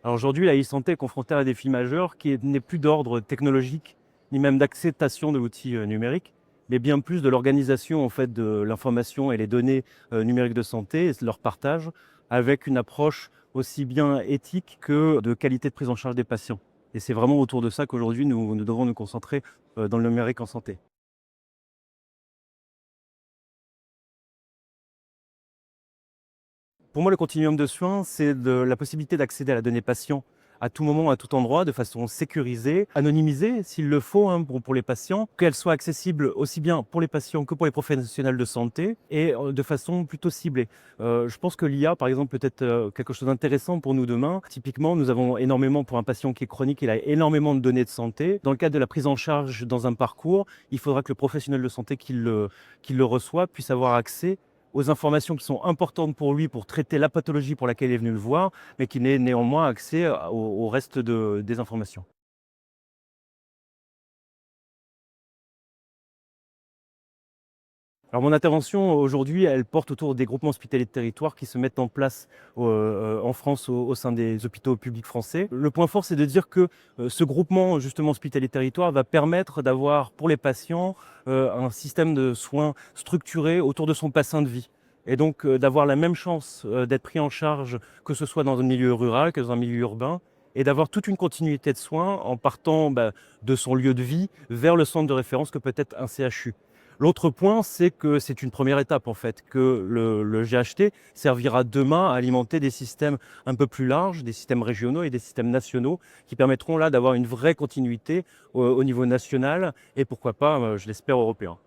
Alors aujourd'hui, la e-santé est confrontée à un défi majeur qui n'est plus d'ordre technologique, ni même d'acceptation de l'outil numérique, mais bien plus de l'organisation en fait, de l'information et les données numériques de santé et de leur partage avec une approche aussi bien éthique que de qualité de prise en charge des patients. Et c'est vraiment autour de ça qu'aujourd'hui nous devons nous concentrer dans le numérique en santé. Pour moi, le continuum de soins, c'est la possibilité d'accéder à la donnée patient à tout moment, à tout endroit, de façon sécurisée, anonymisée s'il le faut pour les patients, qu'elle soit accessible aussi bien pour les patients que pour les professionnels de santé et de façon plutôt ciblée. Je pense que l'IA, par exemple, peut être quelque chose d'intéressant pour nous demain. Typiquement, nous avons énormément, pour un patient qui est chronique, il a énormément de données de santé. Dans le cadre de la prise en charge dans un parcours, il faudra que le professionnel de santé qui le reçoit puisse avoir accès aux informations qui sont importantes pour lui pour traiter la pathologie pour laquelle il est venu le voir, mais qui n'ait néanmoins accès au reste des informations. Alors mon intervention aujourd'hui, elle porte autour des groupements hospitaliers de territoire qui se mettent en place en France au sein des hôpitaux publics français. Le point fort, c'est de dire que ce groupement justement hospitalier de territoire va permettre d'avoir pour les patients un système de soins structuré autour de son bassin de vie. Et donc d'avoir la même chance d'être pris en charge que ce soit dans un milieu rural que dans un milieu urbain et d'avoir toute une continuité de soins en partant de son lieu de vie vers le centre de référence que peut être un CHU. L'autre point, c'est que c'est une première étape en fait, que le GHT servira demain à alimenter des systèmes un peu plus larges, des systèmes régionaux et des systèmes nationaux qui permettront là d'avoir une vraie continuité au niveau national et pourquoi pas, je l'espère, européen.